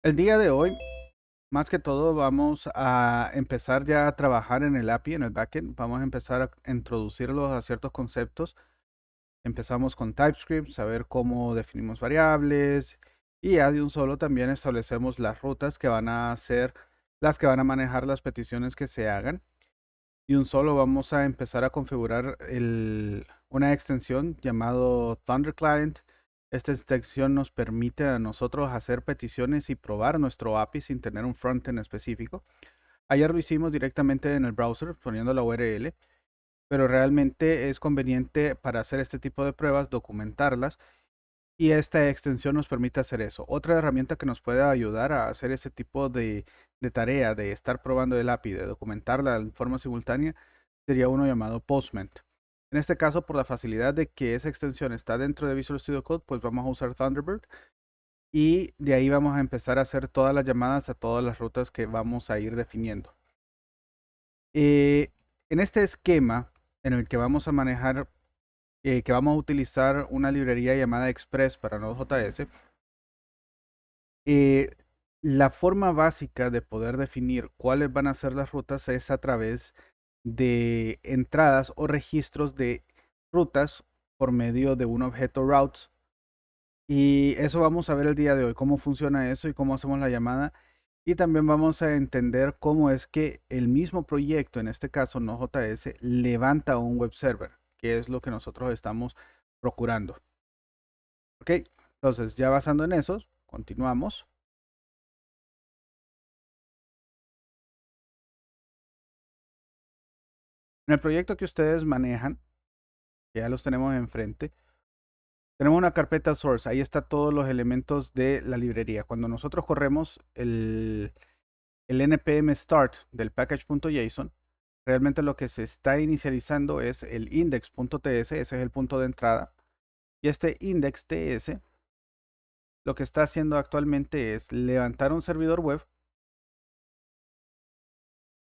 El día de hoy, más que todo, vamos a empezar ya a trabajar en el API, en el backend. Vamos a empezar a introducirlos a ciertos conceptos. Empezamos con TypeScript, saber cómo definimos variables y ya de un solo también establecemos las rutas que van a ser las que van a manejar las peticiones que se hagan. Y un solo vamos a empezar a configurar una extensión llamado Thunder Client. Esta extensión nos permite a nosotros hacer peticiones y probar nuestro API sin tener un frontend específico. Ayer lo hicimos directamente en el browser poniendo la URL, pero realmente es conveniente para hacer este tipo de pruebas documentarlas y esta extensión nos permite hacer eso. Otra herramienta que nos puede ayudar a hacer ese tipo de tarea, de estar probando el API, de documentarla en forma simultánea, sería uno llamado Postman. En este caso, por la facilidad de que esa extensión está dentro de Visual Studio Code, pues vamos a usar Thunderbird y de ahí vamos a empezar a hacer todas las llamadas a todas las rutas que vamos a ir definiendo. En este esquema en el que vamos a manejar, que vamos a utilizar una librería llamada Express para Node.js. Eh, la forma básica de poder definir cuáles van a ser las rutas es a través de entradas o registros de rutas por medio de un objeto routes. Y eso vamos a ver el día de hoy, cómo funciona eso y cómo hacemos la llamada. Y también vamos a entender cómo es que el mismo proyecto, en este caso Node.js, levanta un web server, que es lo que nosotros estamos procurando. Ok, entonces ya basando en eso, continuamos. En el proyecto que ustedes manejan, que ya los tenemos enfrente, tenemos una carpeta source, ahí está todos los elementos de la librería. Cuando nosotros corremos el npm start del package.json, realmente lo que se está inicializando es el index.ts, ese es el punto de entrada. Y este index.ts lo que está haciendo actualmente es levantar un servidor web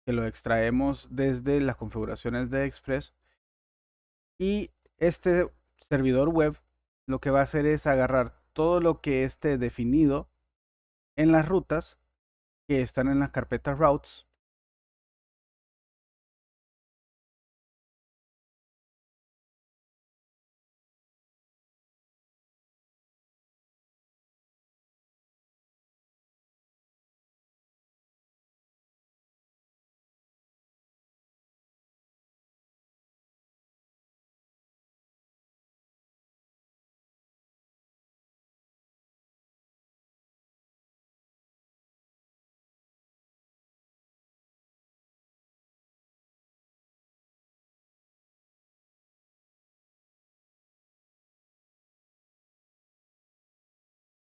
que lo extraemos desde las configuraciones de Express. Y este servidor web lo que va a hacer es agarrar todo lo que esté definido en las rutas que están en las carpetas routes.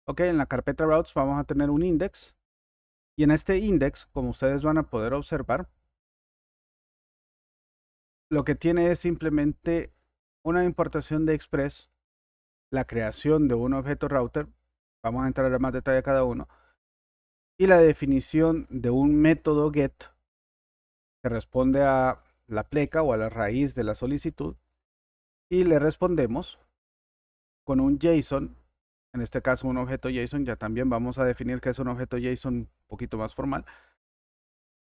Ok, en la carpeta routes vamos a tener un index. Y en este index, como ustedes van a poder observar, lo que tiene es simplemente una importación de Express, la creación de un objeto router, vamos a entrar en más detalle a cada uno, y la definición de un método get que responde a la pleca o a la raíz de la solicitud, y le respondemos con un JSON, en este caso un objeto JSON. Ya también vamos a definir que es un objeto JSON un poquito más formal,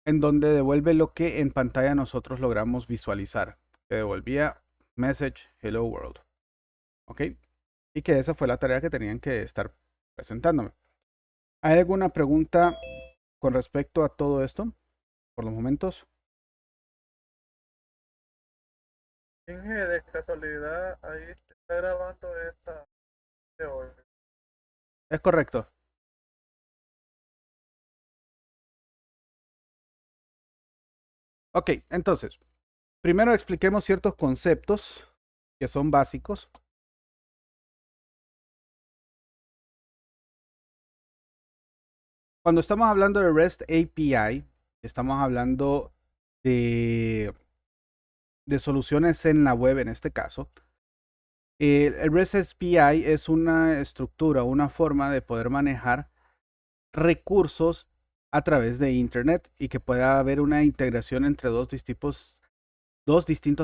en donde devuelve lo que en pantalla nosotros logramos visualizar, que devolvía message hello world. ¿Ok? Y que esa fue la tarea que tenían que estar presentándome. ¿Hay alguna pregunta con respecto a todo esto por los momentos? Inge, de casualidad, ahí está grabando esta de hoy. Es correcto. Ok, entonces, primero expliquemos ciertos conceptos que son básicos. Cuando estamos hablando de REST API, estamos hablando de, de soluciones en la web en este caso. El REST API es una estructura, una forma de poder manejar recursos a través de Internet y que pueda haber una integración entre dos distintos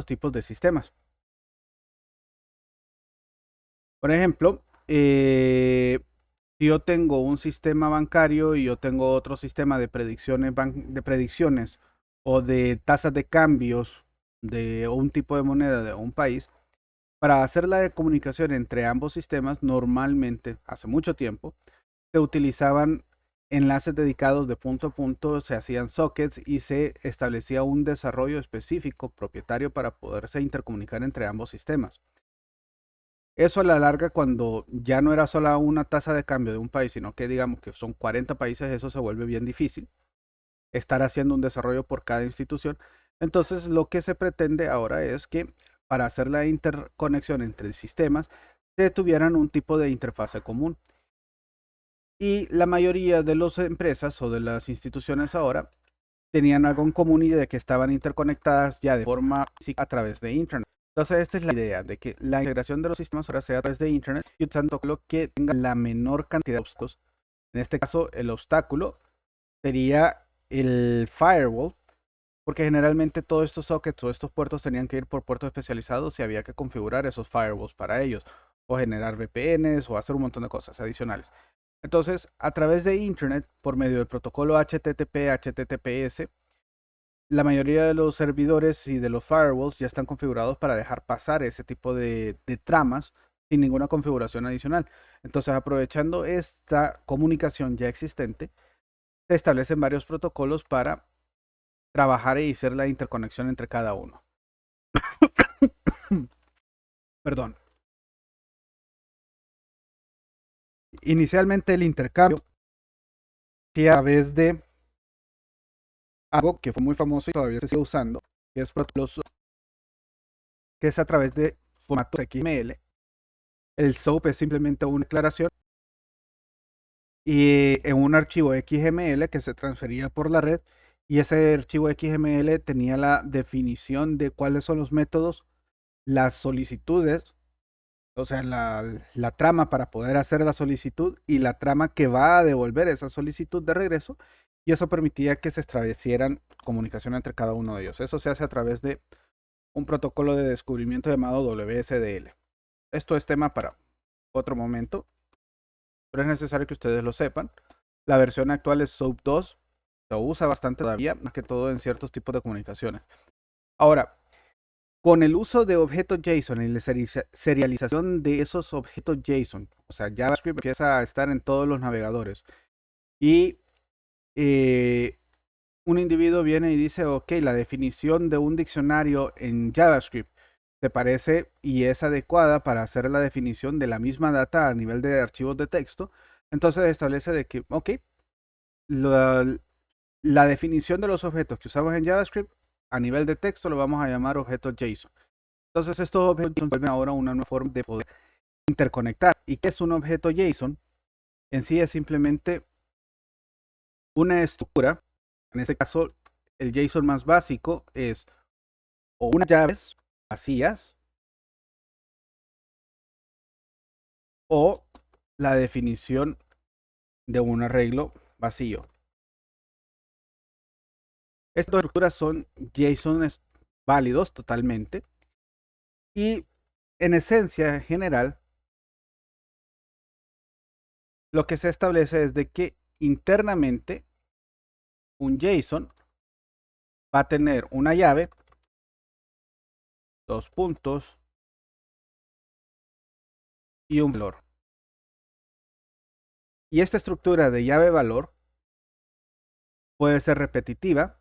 tipos de sistemas. Por ejemplo, Si yo tengo un sistema bancario y yo tengo otro sistema de predicciones o de tasas de cambios de un tipo de moneda de un país, para hacer la comunicación entre ambos sistemas, normalmente, hace mucho tiempo, se utilizaban enlaces dedicados de punto a punto, se hacían sockets y se establecía un desarrollo específico propietario para poderse intercomunicar entre ambos sistemas. Eso a la larga, cuando ya no era solo una tasa de cambio de un país, sino que digamos que son 40 países, eso se vuelve bien difícil, estar haciendo un desarrollo por cada institución. Entonces, lo que se pretende ahora es que para hacer la interconexión entre sistemas, se tuvieran un tipo de interfase común. Y la mayoría de las empresas o de las instituciones ahora tenían algo en común y de que estaban interconectadas ya de forma física a través de Internet. Entonces, esta es la idea de que la integración de los sistemas ahora sea a través de Internet y usando lo que tenga la menor cantidad de obstáculos. En este caso, el obstáculo sería el firewall, porque generalmente todos estos sockets o estos puertos tenían que ir por puertos especializados y había que configurar esos firewalls para ellos, o generar VPNs o hacer un montón de cosas adicionales. Entonces, a través de Internet, por medio del protocolo HTTP, HTTPS, la mayoría de los servidores y de los firewalls ya están configurados para dejar pasar ese tipo de tramas sin ninguna configuración adicional. Entonces, aprovechando esta comunicación ya existente, se establecen varios protocolos para trabajar y hacer la interconexión entre cada uno. Perdón. Inicialmente el intercambio se a través de algo que fue muy famoso y todavía se sigue usando, que es protocolos, que es a través de formatos XML. El SOAP es simplemente una declaración y en un archivo XML que se transfería por la red, y ese archivo XML tenía la definición de cuáles son los métodos, las solicitudes, o sea, la trama para poder hacer la solicitud y la trama que va a devolver esa solicitud de regreso, y eso permitía que se establecieran comunicación entre cada uno de ellos. Eso se hace a través de un protocolo de descubrimiento llamado WSDL. Esto es tema para otro momento, pero es necesario que ustedes lo sepan. La versión actual es SOAP 2, lo usa bastante todavía, más que todo en ciertos tipos de comunicaciones. Ahora, con el uso de objetos JSON y la serialización de esos objetos JSON, o sea, JavaScript empieza a estar en todos los navegadores y eh, un individuo viene y dice, ok, la definición de un diccionario en JavaScript te parece y es adecuada para hacer la definición de la misma data a nivel de archivos de texto, entonces establece de que, ok, la, la definición de los objetos que usamos en JavaScript a nivel de texto lo vamos a llamar objetos JSON. Entonces estos objetos vuelven ahora una nueva forma de poder interconectar. ¿Y qué es un objeto JSON? En sí es simplemente una estructura. En este caso, el JSON más básico es o unas llaves vacías o la definición de un arreglo vacío. Estas estructuras son JSON válidos totalmente y en esencia general lo que se establece es de que internamente un JSON va a tener una llave, dos puntos y un valor. Y esta estructura de llave-valor puede ser repetitiva.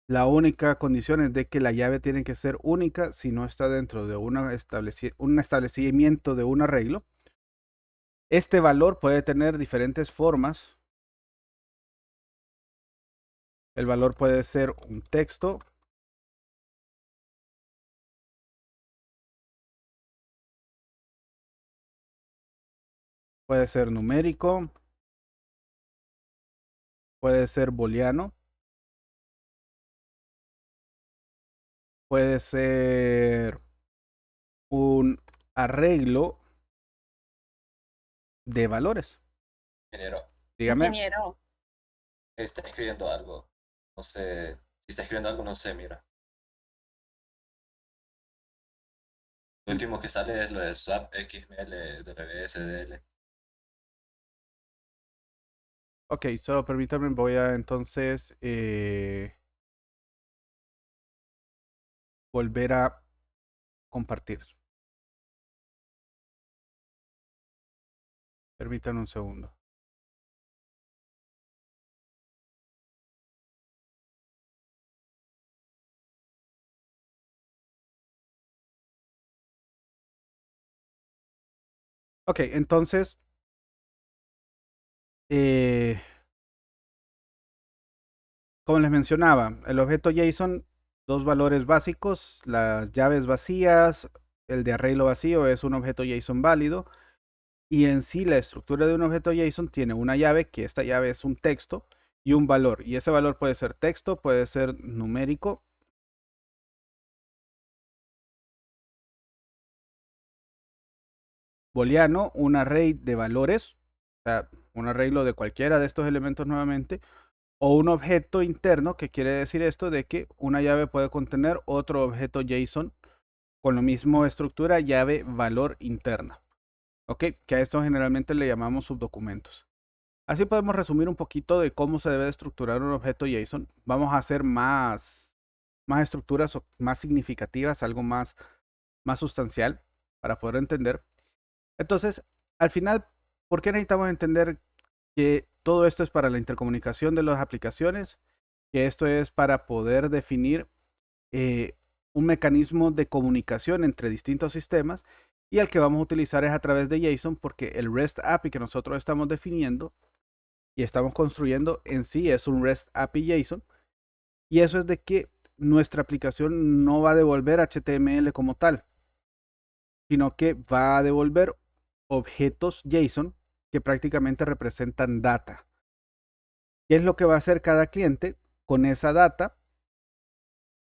La única condición es de que la llave tiene que ser única si no está dentro de un establecimiento de un arreglo. Este valor puede tener diferentes formas. El valor puede ser un texto, puede ser numérico, puede ser booleano, puede ser un arreglo de valores. Ingeniero, Dígame. Ingeniero, está escribiendo algo. No sé. Si está escribiendo algo, no sé, mira. Lo último que sale es lo de swap XML WSDL. Ok, solo permítanme, voy a entonces volver a compartir. Permítanme un segundo. Ok, entonces, eh, como les mencionaba, el objeto JSON, dos valores básicos, las llaves vacías, el de arreglo vacío es un objeto JSON válido, y en sí la estructura de un objeto JSON tiene una llave, que esta llave es un texto, y un valor, y ese valor puede ser texto, puede ser numérico, booleano, un array de valores, o sea, un arreglo de cualquiera de estos elementos nuevamente, o un objeto interno, que quiere decir esto de que una llave puede contener otro objeto JSON con la misma estructura llave valor interna. ¿Ok? Que a esto generalmente le llamamos subdocumentos. Así podemos resumir un poquito de cómo se debe de estructurar un objeto JSON. Vamos a hacer más estructuras más significativas, algo más sustancial para poder entender. Entonces, al final, ¿por qué necesitamos entender que todo esto es para la intercomunicación de las aplicaciones? Que esto es para poder definir eh, un mecanismo de comunicación entre distintos sistemas, y el que vamos a utilizar es a través de JSON, porque el REST API que nosotros estamos definiendo y estamos construyendo en sí es un REST API JSON, y eso es de que nuestra aplicación no va a devolver HTML como tal, sino que va a devolver objetos JSON que prácticamente representan data. ¿Qué es lo que va a hacer cada cliente con esa data?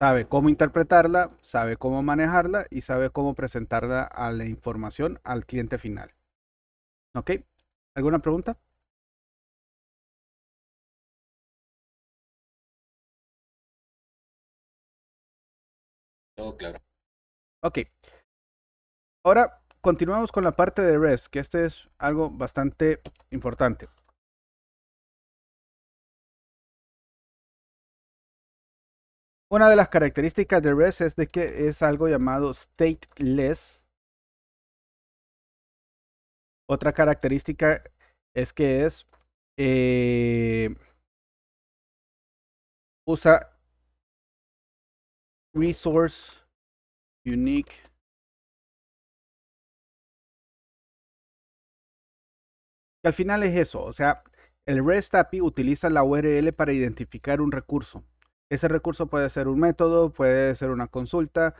Sabe cómo interpretarla, sabe cómo manejarla y sabe cómo presentarla a la información al cliente final. ¿Ok? ¿Alguna pregunta? Todo claro. Ok. Ahora continuamos con la parte de REST, que este es algo bastante importante. Una de las características de REST es de que es algo llamado stateless. Otra característica es que eh, usa resource unique. Que al final es eso, o sea, el REST API utiliza la URL para identificar un recurso. Ese recurso puede ser un método, puede ser una consulta,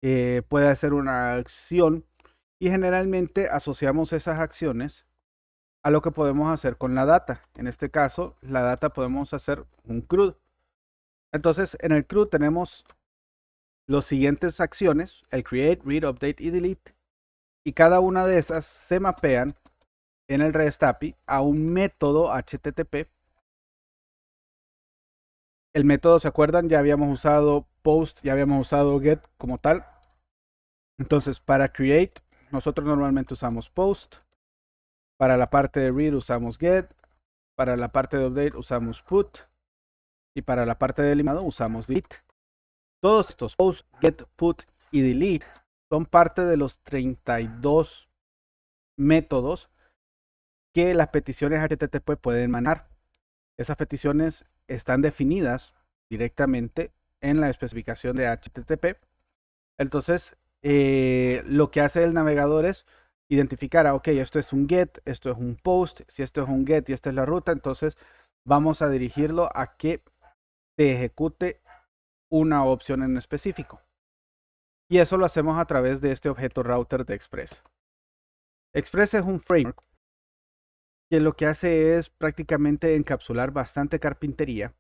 puede ser una acción, y generalmente asociamos esas acciones a lo que podemos hacer con la data. En este caso, la data podemos hacer un CRUD. Entonces, en el CRUD tenemos las siguientes acciones: el create, read, update y delete, y cada una de esas se mapean en el REST API a un método HTTP. El método, ¿se acuerdan? Ya habíamos usado post, ya habíamos usado get como tal. Entonces, para create, nosotros normalmente usamos post. Para la parte de read usamos get. Para la parte de update usamos put. Y para la parte de eliminado usamos delete. Todos estos post, get, put y delete son parte de los 32 métodos que las peticiones HTTP pueden manejar. Esas peticiones están definidas directamente en la especificación de HTTP. Entonces, lo que hace el navegador es identificar, ok, esto es un get, esto es un post. Si esto es un get y esta es la ruta, entonces vamos a dirigirlo a que se ejecute una opción en específico. Y eso lo hacemos a través de este objeto router de Express. Express es un framework que lo que hace es prácticamente encapsular bastante carpintería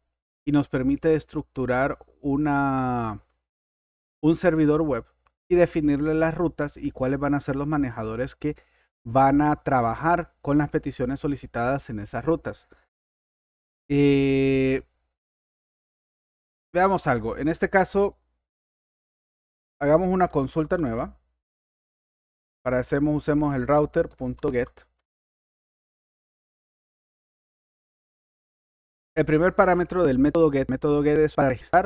y nos permite estructurar un servidor web y definirle las rutas y cuáles van a ser los manejadores que van a trabajar con las peticiones solicitadas en esas rutas. Eh, Veamos algo. En este caso, hagamos una consulta nueva. Para eso usemos el router.get. El primer parámetro del método get es para registrar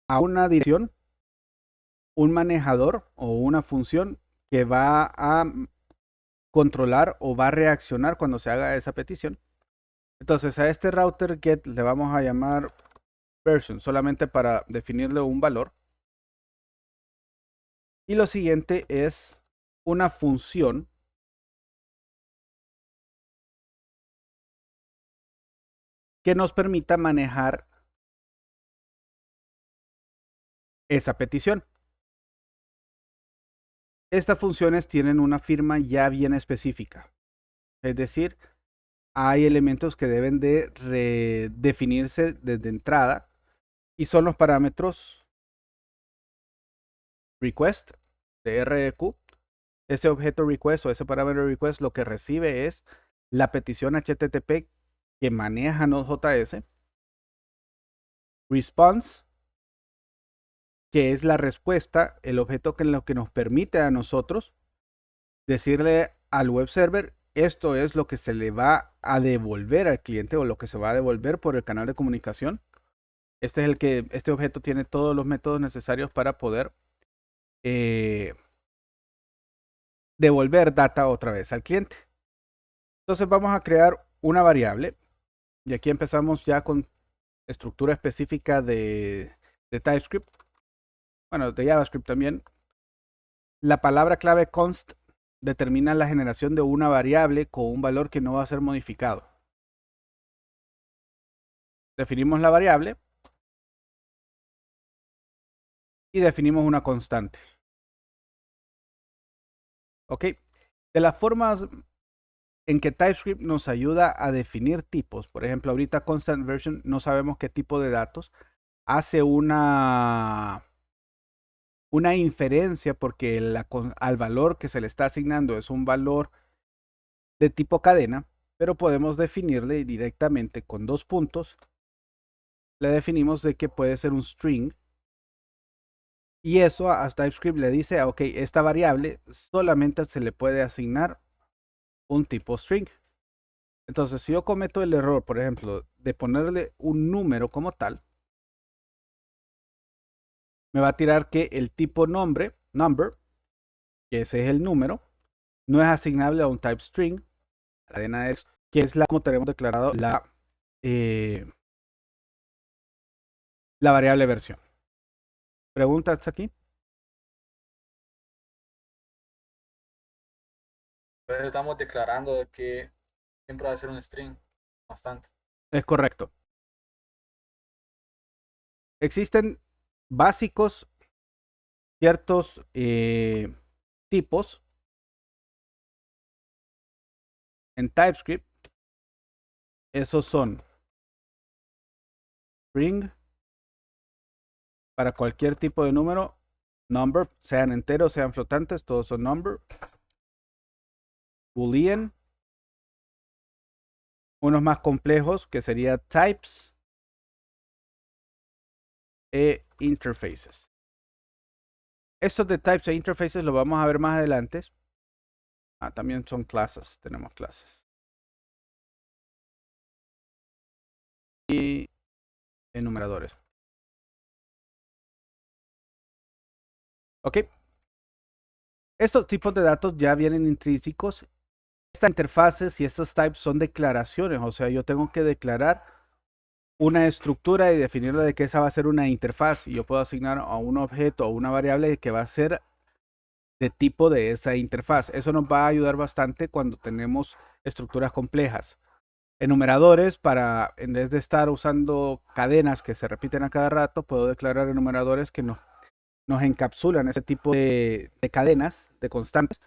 a una dirección, un manejador o una función que va a controlar o va a reaccionar cuando se haga esa petición. Entonces a este router get le vamos a llamar version solamente para definirle un valor. Y lo siguiente es una función que nos permita manejar esa petición. Estas funciones tienen una firma ya bien específica. Es decir, hay elementos que deben de redefinirse desde entrada y son los parámetros request de REQ. Ese objeto request o ese parámetro request lo que recibe es la petición HTTP que maneja Node.js. Response, que es la respuesta, el objeto que lo que nos permite a nosotros decirle al web server esto es lo que se le va a devolver al cliente o lo que se va a devolver por el canal de comunicación. Este objeto tiene todos los métodos necesarios para poder devolver data otra vez al cliente. Entonces vamos a crear una variable y aquí empezamos ya con estructura específica de TypeScript, bueno, de JavaScript también. La palabra clave const determina la generación de una variable con un valor que no va a ser modificado. Definimos la variable y definimos una constante. ¿Ok? De las formas en que TypeScript nos ayuda a definir tipos, por ejemplo, ahorita constant version no sabemos qué tipo de datos, hace una inferencia porque al valor que se le está asignando es un valor de tipo cadena, pero podemos definirle directamente con dos puntos. Le definimos de que puede ser un string y eso a TypeScript le dice, ok, esta variable solamente se le puede asignar un tipo string. Entonces, si yo cometo el error, por ejemplo, de ponerle un número como tal, me va a tirar que el tipo number, que ese es el número, no es asignable a un type string, a la cadena de texto, que es como tenemos declarado la variable versión. ¿Preguntas aquí? Entonces estamos declarando de que siempre va a ser un string constante. Es correcto. Existen básicos ciertos tipos en TypeScript. Esos son string para cualquier tipo de número, number, sean enteros, sean flotantes, todos son number. Boolean, unos más complejos que sería types e interfaces. Estos de types e interfaces lo vamos a ver más adelante. También son clases, tenemos clases. Y enumeradores. Ok. Estos tipos de datos ya vienen intrínsecos. Estas interfaces y estos types son declaraciones, o sea, yo tengo que declarar una estructura y definirla de que esa va a ser una interfaz y yo puedo asignar a un objeto o una variable que va a ser de tipo de esa interfaz. Eso nos va a ayudar bastante cuando tenemos estructuras complejas. Enumeradores, para en vez de estar usando cadenas que se repiten a cada rato, puedo declarar enumeradores que nos encapsulan ese tipo de cadenas, de constantes,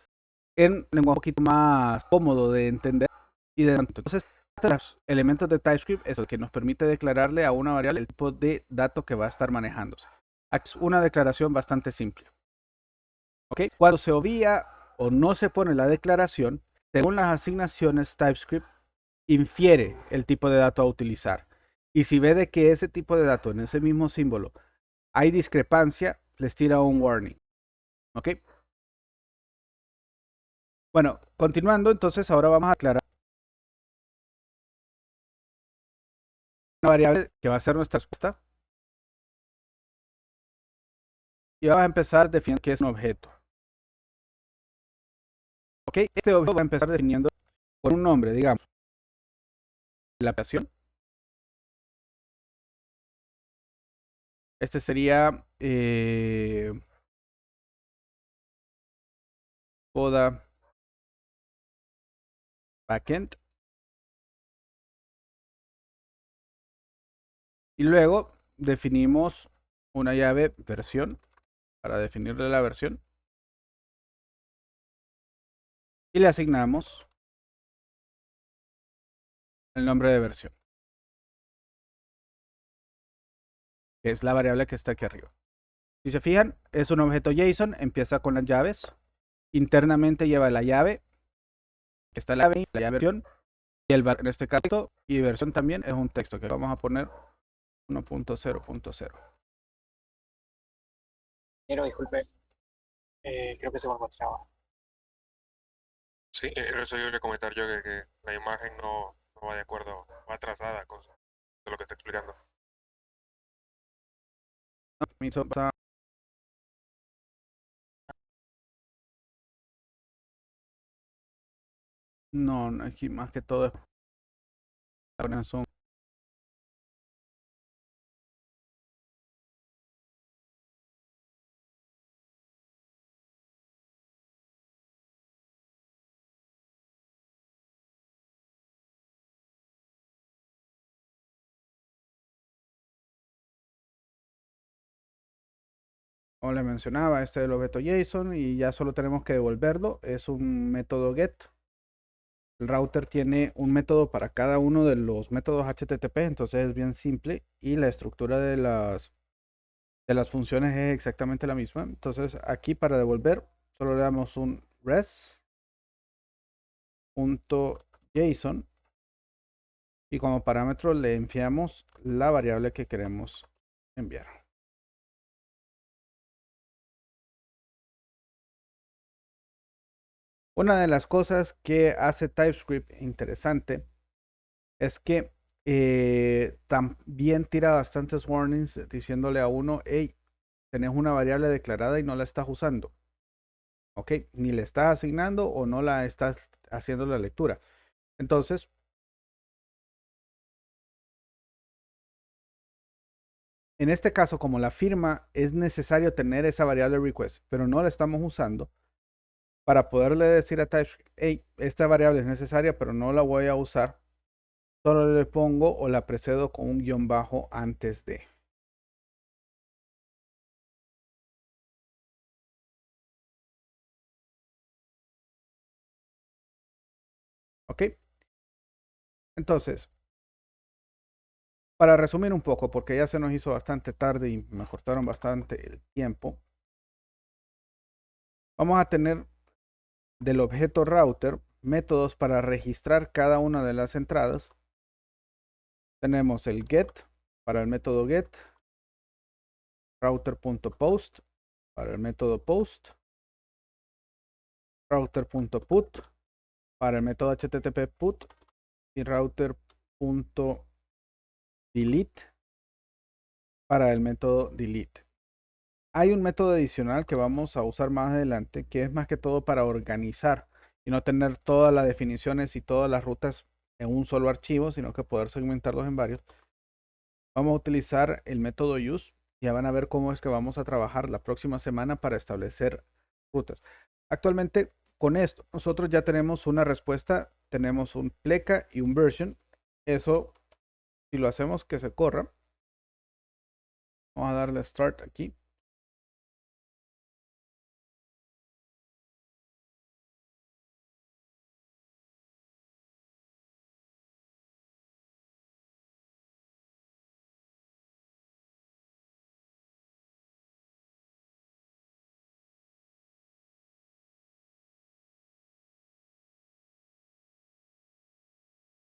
en lenguaje un poquito más cómodo de entender y de entonces los elementos de TypeScript es el que nos permite declararle a una variable el tipo de dato que va a estar manejándose. Aquí es una declaración bastante simple. ¿Okay? Cuando se obvia o no se pone la declaración, según las asignaciones TypeScript infiere el tipo de dato a utilizar. Y si ve de que ese tipo de dato en ese mismo símbolo hay discrepancia, les tira un warning. ¿Ok? Bueno, continuando, entonces ahora vamos a aclarar una variable que va a ser nuestra respuesta. Y vamos a empezar definiendo qué es un objeto. Ok, este objeto va a empezar definiendo con un nombre, digamos, la aplicación. Este sería poda backend. Y luego definimos una llave versión para definirle la versión. Y le asignamos el nombre de versión, que es la variable que está aquí arriba. Si se fijan, es un objeto JSON, empieza con las llaves. Internamente lleva la llave, que está la llave versión, y el en este caso, y versión también es un texto que vamos a poner 1.0.0. Pero disculpe, creo que se me encontraba. Sí, eso yo le comentar yo que la imagen no va de acuerdo, va atrasada con lo que está explicando. No, aquí más que todo es son. Como les mencionaba, este es el objeto JSON y ya solo tenemos que devolverlo. Es un método get. El router tiene un método para cada uno de los métodos HTTP, entonces es bien simple y la estructura de las funciones es exactamente la misma. Entonces aquí para devolver solo le damos un res.json y como parámetro le enviamos la variable que queremos enviar. Una de las cosas que hace TypeScript interesante es que también tira bastantes warnings diciéndole a uno, hey, tenés una variable declarada y no la estás usando. Ok, ni le estás asignando o no la estás haciendo la lectura. Entonces, en este caso, como la firma es necesario tener esa variable request, pero no la estamos usando, para poderle decir a TypeScript, hey, esta variable es necesaria, pero no la voy a usar, solo le pongo o la precedo con un guión bajo antes de. Ok, entonces, para resumir un poco, porque ya se nos hizo bastante tarde y me cortaron bastante el tiempo, vamos a tener del objeto router métodos para registrar cada una de las entradas. Tenemos el get para el método get, router.post para el método post, router.put para el método HTTP put y router.delete para el método delete. Hay un método adicional que vamos a usar más adelante que es más que todo para organizar y no tener todas las definiciones y todas las rutas en un solo archivo, sino que poder segmentarlos en varios. Vamos a utilizar el método use. Ya van a ver cómo es que vamos a trabajar la próxima semana para establecer rutas. Actualmente con esto nosotros ya tenemos una respuesta, tenemos un pleca y un version. Eso, si lo hacemos que se corra, vamos a darle start aquí.